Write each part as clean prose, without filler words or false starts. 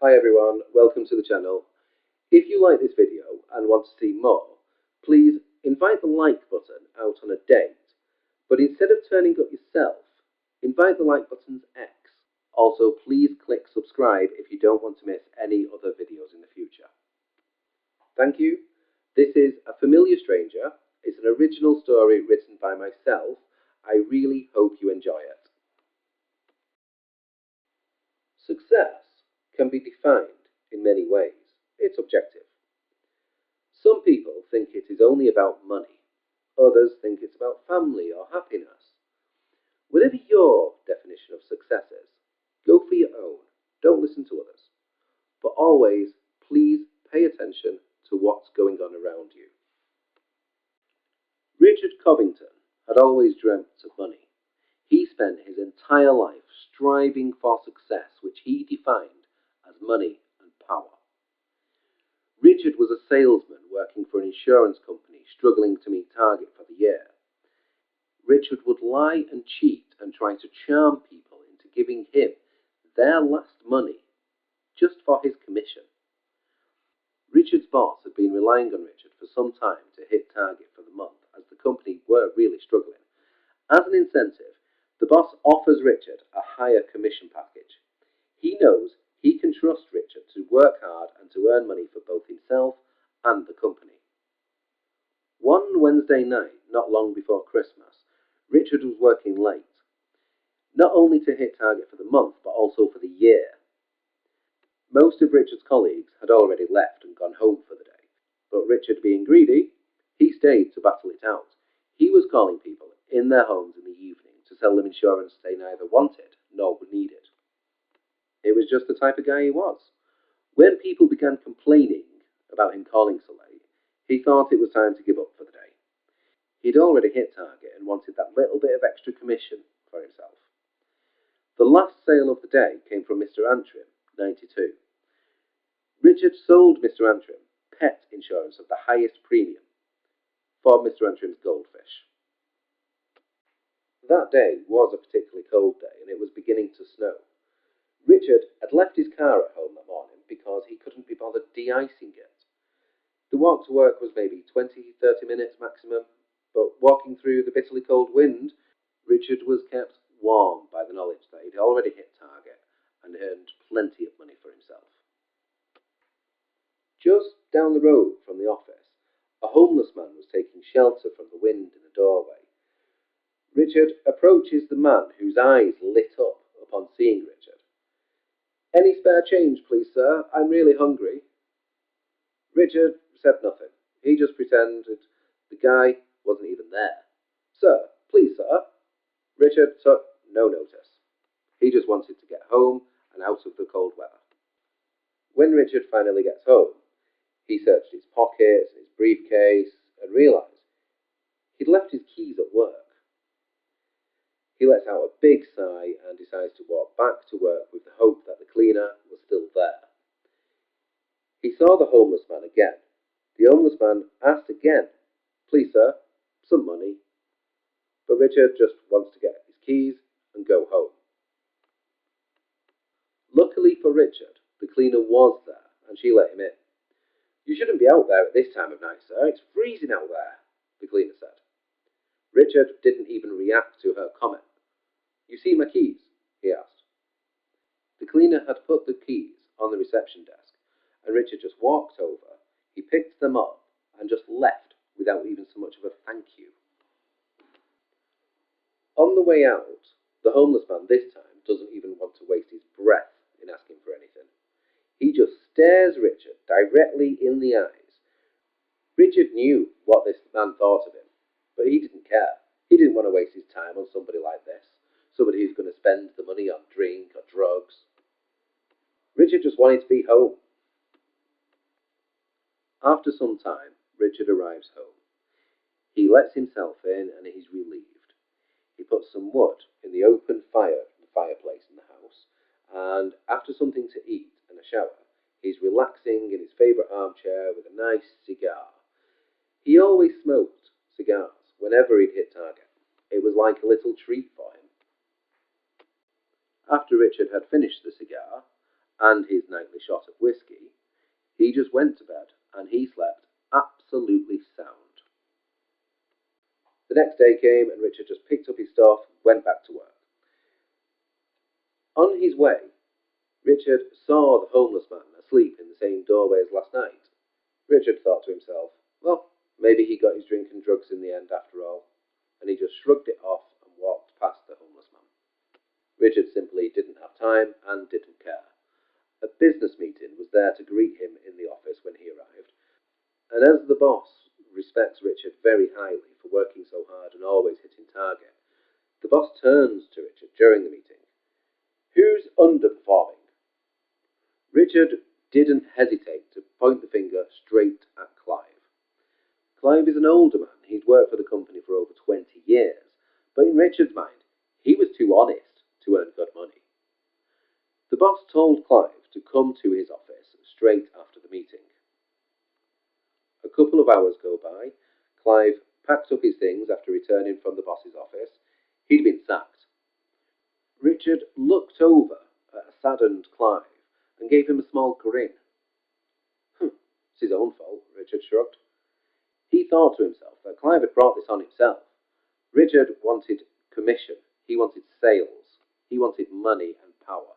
Hi everyone, welcome to the channel. If you like this video and want to see more, please invite the like button out on a date, but instead of turning up yourself, invite the like button's X. Also, please click subscribe if you don't want to miss any other videos in the future. Thank you. This is A Familiar Stranger. It's an original story written by myself. I really hope you enjoy it. Success can be defined in many ways. It's objective. Some people think it is only about money. Others think it's about family or happiness. Whatever your definition of success is, go for your own. Don't listen to others. But always, please pay attention to what's going on around you. Richard Covington had always dreamt of money. He spent his entire life striving for success, which he defined as money and power. Richard was a salesman working for an insurance company, struggling to meet target for the year. Richard would lie and cheat and try to charm people into giving him their last money just for his commission. Richard's boss had been relying on Richard for some time to hit target for the month, as the company were really struggling. As an incentive, the boss offers Richard a higher commission package. He knows he can trust Richard to work hard and to earn money for both himself and the company. One Wednesday night, not long before Christmas, Richard was working late, not only to hit target for the month, but also for the year. Most of Richard's colleagues had already left and gone home for the day, but Richard, being greedy, he stayed to battle it out. He was calling people in their homes in the evening to sell them insurance they neither wanted nor needed. It was just the type of guy he was. When people began complaining about him calling so late, he thought it was time to give up for the day. He'd already hit target and wanted that little bit of extra commission for himself. The last sale of the day came from Mr. Antrim, 92. Richard sold Mr. Antrim pet insurance of the highest premium for Mr. Antrim's goldfish. That day was a particularly cold day, and it was beginning to snow. Richard had left his car at home that morning because he couldn't be bothered de-icing it. The walk to work was maybe 20-30 minutes maximum, but walking through the bitterly cold wind, Richard was kept warm by the knowledge that he'd already hit target and earned plenty of money for himself. Just down the road from the office, a homeless man was taking shelter from the wind in a doorway. Richard approaches the man, whose eyes lit up upon seeing Richard. "Any spare change, please, sir? I'm really hungry." Richard said nothing. He just pretended the guy wasn't even there. "Sir, please, sir." Richard took no notice. He just wanted to get home and out of the cold weather. When Richard finally gets home, he searched his pockets and his briefcase and realized he'd left his keys at work. He lets out a big sigh and decides to walk back to work with the hope that the cleaner was still there. He saw the homeless man again. The homeless man asked again, "Please, sir, some money." But Richard just wants to get his keys and go home. Luckily for Richard, the cleaner was there and she let him in. "You shouldn't be out there at this time of night, sir. It's freezing out there," the cleaner said. Richard didn't even react to her comment. "You see my keys?" he asked. The cleaner had put the keys on the reception desk, and Richard just walked over. He picked them up and just left without even so much of a thank you. On the way out, the homeless man this time doesn't even want to waste his breath in asking for anything. He just stares Richard directly in the eyes. Richard knew what this man thought of him, but he didn't care. He didn't want to waste his time on somebody like this, somebody who's going to spend the money on drink or drugs. Richard just wanted to be home. After some time, Richard arrives home. He lets himself in and he's relieved. He puts some wood in the open fireplace in the house, and after something to eat and a shower, he's relaxing in his favourite armchair with a nice cigar. He always smoked cigars whenever he'd hit target. It was like a little treat for him. After Richard had finished the cigar and his nightly shot of whiskey, he just went to bed and he slept absolutely sound. The next day came and Richard just picked up his stuff and went back to work. On his way, Richard saw the homeless man asleep in the same doorway as last night. Richard thought to himself, well, maybe he got his drink and drugs in the end after all, and he just shrugged it off and walked past the homeless man. Richard simply didn't have time and didn't care. A business meeting was there to greet him in the office when he arrived, and as the boss respects Richard very highly for working so hard and always hitting target, the boss turns to Richard during the meeting. Who's underperforming? Richard didn't hesitate to point the finger straight at Clive. Clive is an older man. He'd worked for the company for over 20 years, but in Richard's mind, he was too honest to earn good money. The boss told Clive to come to his office straight after the meeting. A couple of hours go by. Clive packed up his things after returning from the boss's office. He'd been sacked. Richard looked over at a saddened Clive and gave him a small grin. It's his own fault, Richard shrugged. He thought to himself that Clive had brought this on himself. Richard wanted commission, he wanted sales, he wanted money and power.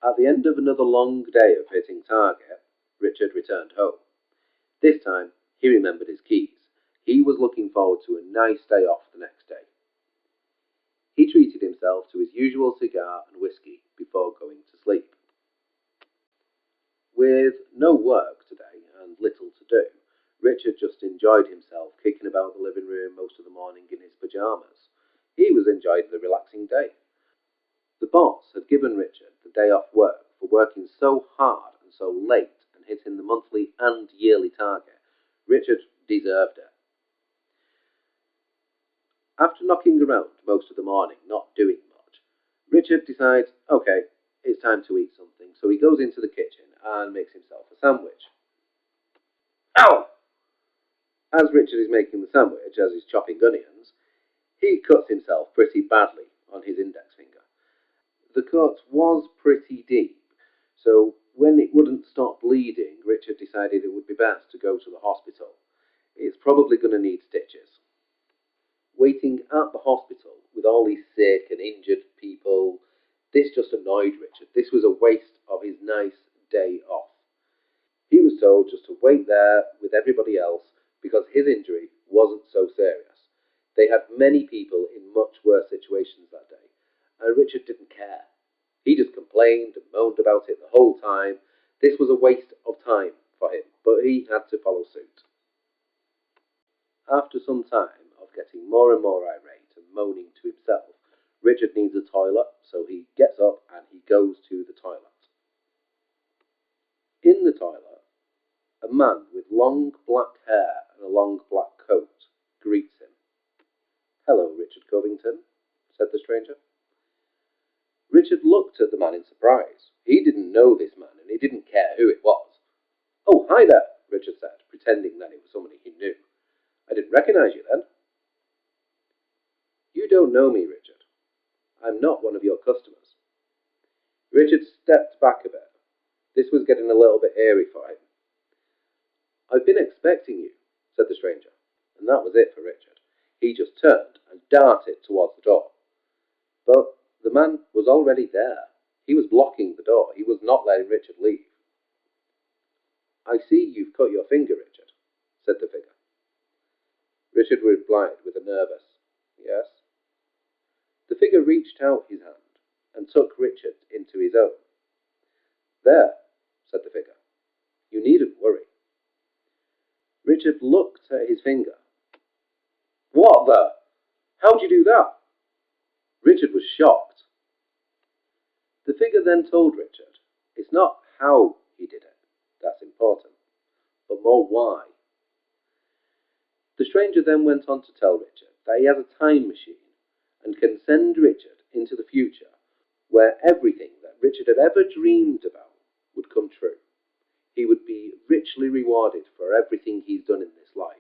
At the end of another long day of hitting target, Richard returned home. This time, he remembered his keys. He was looking forward to a nice day off the next day. He treated himself to his usual cigar and whiskey before going to sleep. With no work today and little to do, Richard just enjoyed himself kicking about the living room most of the morning in his pyjamas. He was enjoying the relaxing day. The boss had given Richard the day off work for working so hard and so late and hitting the monthly and yearly target. Richard deserved it. After knocking around most of the morning, not doing much, Richard decides, okay, it's time to eat something, so he goes into the kitchen and makes himself a sandwich. Ow! As Richard is making the sandwich, as he's chopping onions, he cuts himself pretty badly on his index finger. The cut was pretty deep, so when it wouldn't stop bleeding, Richard decided it would be best to go to the hospital. It's probably going to need stitches. Waiting at the hospital with all these sick and injured people, this just annoyed Richard. This was a waste of his nice day off. He was told just to wait there with everybody else because his injury wasn't so serious. They had many people in much worse situations that day, and Richard didn't care. He just complained and moaned about it the whole time. This was a waste of time for him, but he had to follow suit. After some time of getting more and more irate and moaning to himself, Richard needs a toilet, so he gets up and he goes to the toilet. In the toilet, a man with long black hair and a long black coat greets him. Hello, Richard Covington, said the stranger. Richard looked at the man in surprise. He didn't know this man and he didn't care who it was. Oh, hi there, Richard said, pretending that it was somebody he knew. I didn't recognize you then. You don't know me, Richard. I'm not one of your customers. Richard stepped back a bit. This was getting a little bit eerie for him. I've been expecting you, said the stranger, and that was it for Richard. He just turned and darted towards the door. But the man was already there. He was blocking the door. He was not letting Richard leave. I see you've cut your finger, Richard, said the figure. Richard replied with a nervous, yes. The figure reached out his hand and took Richard into his own. There, said the figure. You needn't worry. Richard looked at his finger. What the? How'd you do that? Richard was shocked. The figure then told Richard, it's not how he did it that's important, but more why. The stranger then went on to tell Richard that he has a time machine and can send Richard into the future where everything that Richard had ever dreamed about would come true. He would be richly rewarded for everything he's done in this life.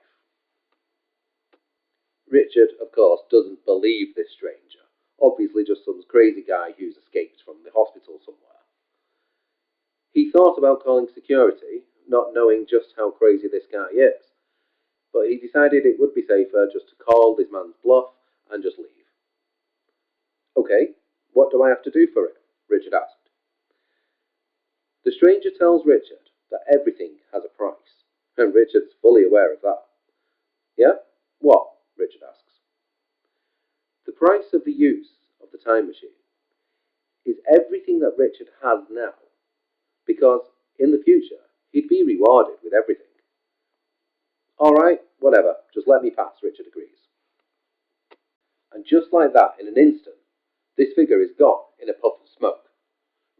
Richard, of course, doesn't believe this stranger. Obviously just some crazy guy who's escaped from the hospital somewhere. He thought about calling security, not knowing just how crazy this guy is, but he decided it would be safer just to call this man's bluff and just leave. Okay, what do I have to do for it? Richard asked. The stranger tells Richard that everything has a price, and Richard's fully aware of that. Yeah? What? Richard asks. The price of the use of the time machine is everything that Richard has now, because in the future he'd be rewarded with everything. Alright, whatever, just let me pass, Richard agrees. And just like that, in an instant, this figure is gone in a puff of smoke.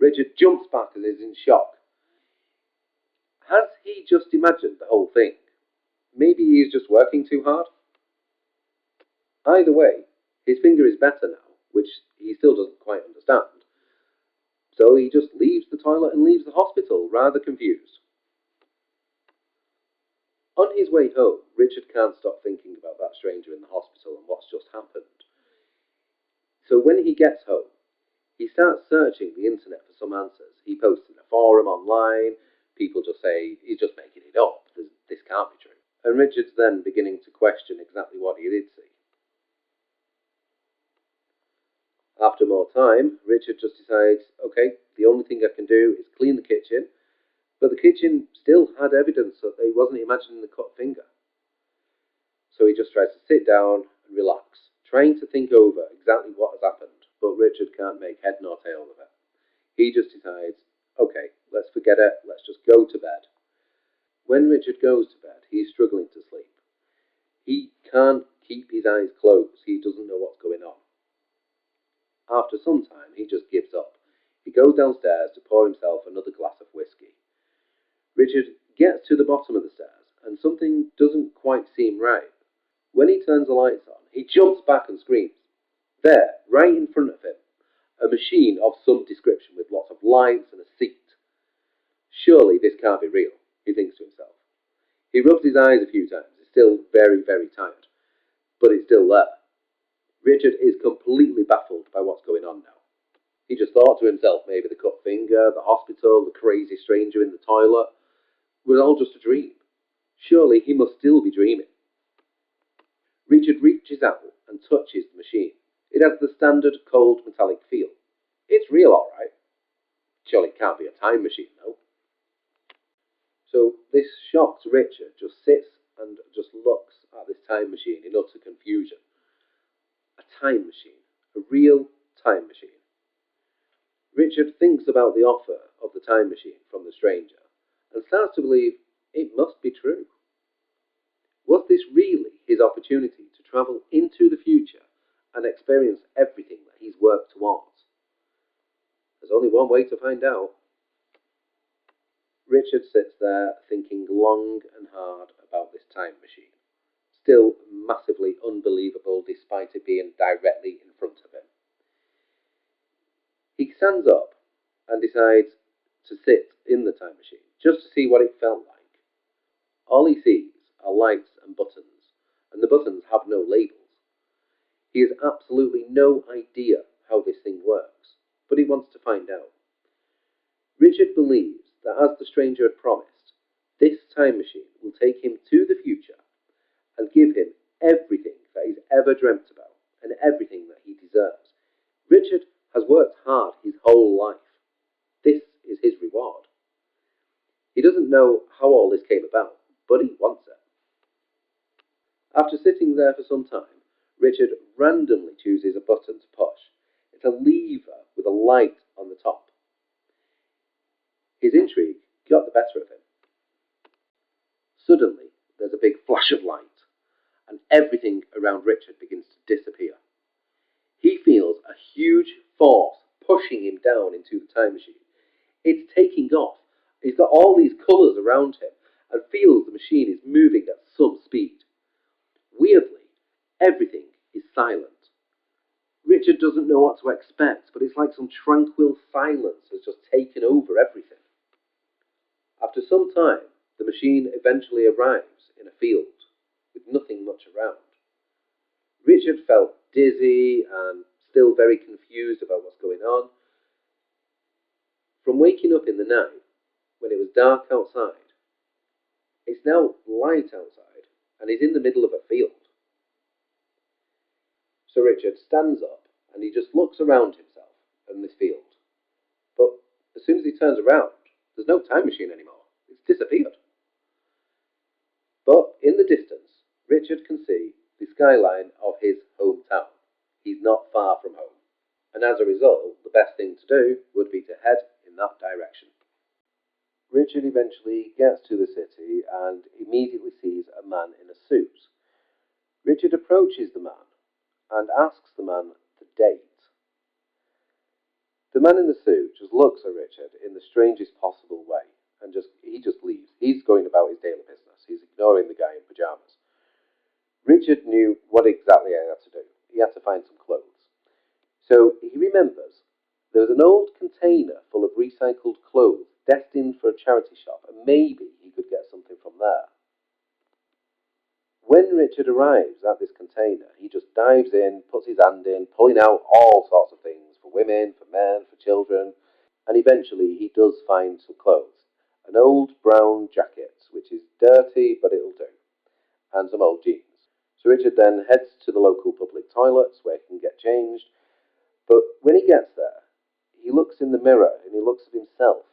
Richard jumps back and is in shock. Has he just imagined the whole thing? Maybe he is just working too hard? Either way, his finger is better now, which he still doesn't quite understand. So he just leaves the toilet and leaves the hospital, rather confused. On his way home, Richard can't stop thinking about that stranger in the hospital and what's just happened. So when he gets home, he starts searching the internet for some answers. He posts in a forum online. People just say he's just making it up. This can't be true. And Richard's then beginning to question exactly what he did see. After more time, Richard just decides, okay, the only thing I can do is clean the kitchen, but the kitchen still had evidence that he wasn't imagining the cut finger. So he just tries to sit down and relax, trying to think over exactly what has happened, but Richard can't make head nor tail of it. He just decides, okay, let's forget it, let's just go to bed. When Richard goes to bed, he's struggling to sleep. He can't keep his eyes closed, he doesn't know what's going on. After some time, he just gives up. He goes downstairs to pour himself another glass of whiskey. Richard gets to the bottom of the stairs, and something doesn't quite seem right. When he turns the lights on, he jumps back and screams. There, right in front of him, a machine of some description with lots of lights and a seat. Surely this can't be real, he thinks to himself. He rubs his eyes a few times. He's still very, very tired, but it's still there. Richard is completely baffled by what's going on now. He just thought to himself maybe the cut finger, the hospital, the crazy stranger in the toilet was all just a dream. Surely he must still be dreaming. Richard reaches out and touches the machine. It has the standard cold metallic feel. It's real, all right. Surely it can't be a time machine, though. So this shocked Richard just sits and just looks at this time machine in utter confusion. A time machine. A real time machine. Richard thinks about the offer of the time machine from the stranger and starts to believe it must be true. Was this really his opportunity to travel into the future and experience everything that he's worked towards? There's only one way to find out. Richard sits there thinking long and hard about this time machine, still massively unbelievable despite it being directly in front of him. He stands up and decides to sit in the time machine just to see what it felt like. All he sees are lights and buttons, and the buttons have no labels. He has absolutely no idea how this thing works, but he wants to find out. Richard believes that, as the stranger had promised, this time machine will take him to the future and give him everything that he's ever dreamt about and everything that he deserves. Richard has worked hard his whole life. This is his reward. He doesn't know how all this came about, but he wants it. After sitting there for some time, Richard randomly chooses a button to push. It's a lever with a light on the top. His intrigue got the better of him. Suddenly, there's a big flash of light, and everything around Richard begins to disappear. He feels a huge force pushing him down into the time machine. It's taking off. He's got all these colours around him and feels the machine is moving at some speed. Weirdly, everything is silent. Richard doesn't know what to expect, but it's like some tranquil silence has just taken over everything. After some time, the machine eventually arrives in a field with nothing much around. Richard felt dizzy and still very confused about what's going on. From waking up in the night, dark outside. It's now light outside, and he's in the middle of a field. Sir Richard stands up, and he just looks around himself in this field. But as soon as he turns around, there's no time machine anymore. It's disappeared. But in the distance, Richard can see the skyline of his hometown. He's not far from home. And as a result, the best thing to do would be to head in that direction. Richard eventually gets to the city and immediately sees a man in a suit. Richard approaches the man and asks the man the date. The man in the suit just looks at Richard in the strangest possible way and he just leaves. He's going about his daily business. He's ignoring the guy in pajamas. Richard knew what exactly he had to do. He had to find some clothes. So he remembers there was an old container full of recycled clothes destined for a charity shop, and maybe he could get something from there. When Richard arrives at this container, he just dives in, puts his hand in, pulling out all sorts of things for women, for men, for children, and eventually he does find some clothes. An old brown jacket, which is dirty, but it'll do, and some old jeans. So Richard then heads to the local public toilets where he can get changed, but when he gets there, he looks in the mirror and he looks at himself.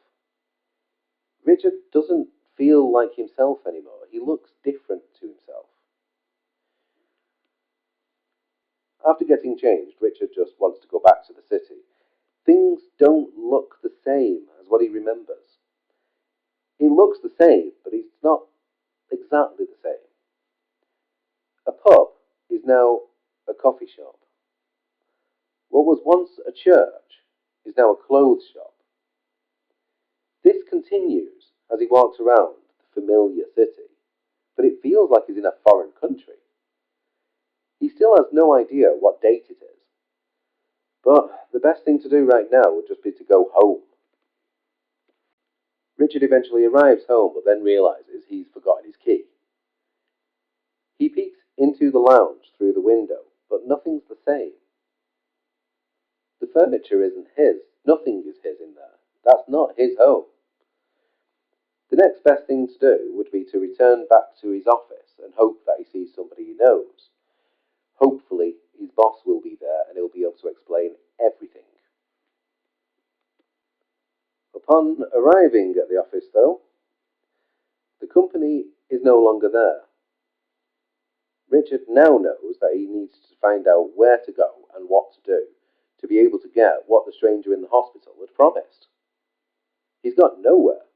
Richard doesn't feel like himself anymore. He looks different to himself. After getting changed, Richard just wants to go back to the city. Things don't look the same as what he remembers. He looks the same, but he's not exactly the same. A pub is now a coffee shop. What was once a church is now a clothes shop. This continues as he walks around the familiar city, but it feels like he's in a foreign country. He still has no idea what date it is. But the best thing to do right now would just be to go home. Richard eventually arrives home, but then realizes he's forgotten his key. He peeks into the lounge through the window, but nothing's the same. The furniture isn't his. Nothing is his in there. That's not his home. The next best thing to do would be to return back to his office and hope that he sees somebody he knows. Hopefully, his boss will be there and he'll be able to explain everything. Upon arriving at the office, though, the company is no longer there. Richard now knows that he needs to find out where to go and what to do to be able to get what the stranger in the hospital had promised. He's got nowhere.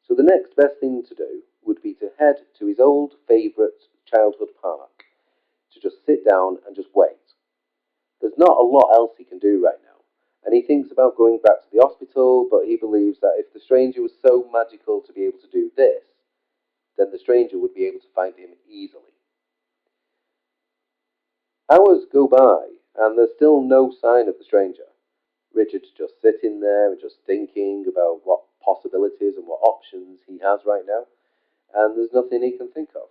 So the next best thing to do would be to head to his old favourite childhood park, to just sit down and just wait. There's not a lot else he can do right now, and he thinks about going back to the hospital, but he believes that if the stranger was so magical to be able to do this, then the stranger would be able to find him easily. Hours go by, and there's still no sign of the stranger. Richard's just sitting there and just thinking about what possibilities and what options he has right now, and there's nothing he can think of.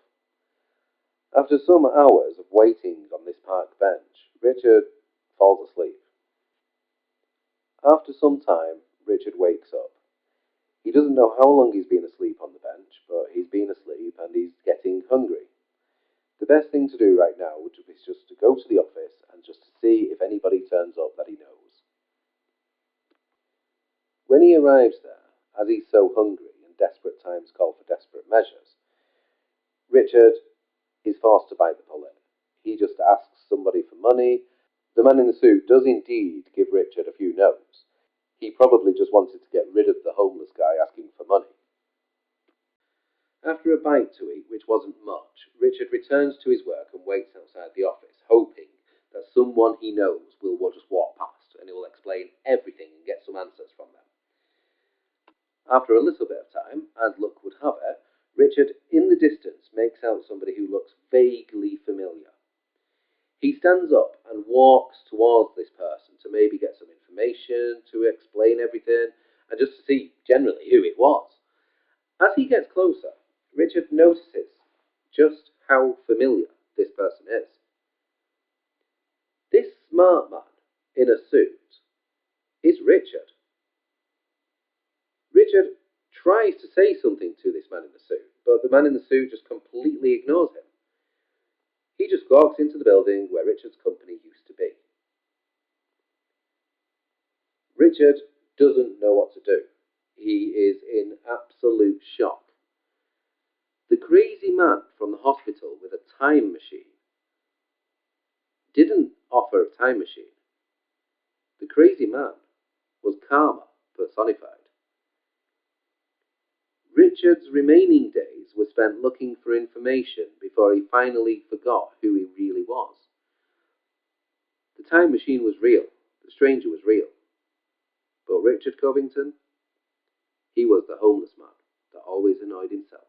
After some hours of waiting on this park bench, Richard falls asleep. After some time, Richard wakes up. He doesn't know how long he's been asleep on the bench, but he's been asleep and he's getting hungry. The best thing to do right now would be just to go to the office and just to see if anybody turns up that he knows. When he arrives there, as he's so hungry and desperate times call for desperate measures, Richard is forced to bite the bullet. He just asks somebody for money. The man in the suit does indeed give Richard a few notes. He probably just wanted to get rid of the homeless guy asking for money. After a bite to eat, which wasn't much, Richard returns to his work and waits outside the office, hoping that someone he knows will just walk past and he will explain everything and get some answers from them. After a little bit of time, as luck would have it, Richard, in the distance, makes out somebody who looks vaguely familiar. He stands up and walks towards this person to maybe get some information, to explain everything, and just to see generally who it was. As he gets closer, Richard notices just how familiar this person is. This smart man in a suit is Richard. Richard tries to say something to this man in the suit, but the man in the suit just completely ignores him. He just walks into the building where Richard's company used to be. Richard doesn't know what to do. He is in absolute shock. The crazy man from the hospital with a time machine didn't offer a time machine. The crazy man was karma personified. Richard's remaining days were spent looking for information before he finally forgot who he really was. The time machine was real. The stranger was real. But Richard Covington, he was the homeless man that always annoyed himself.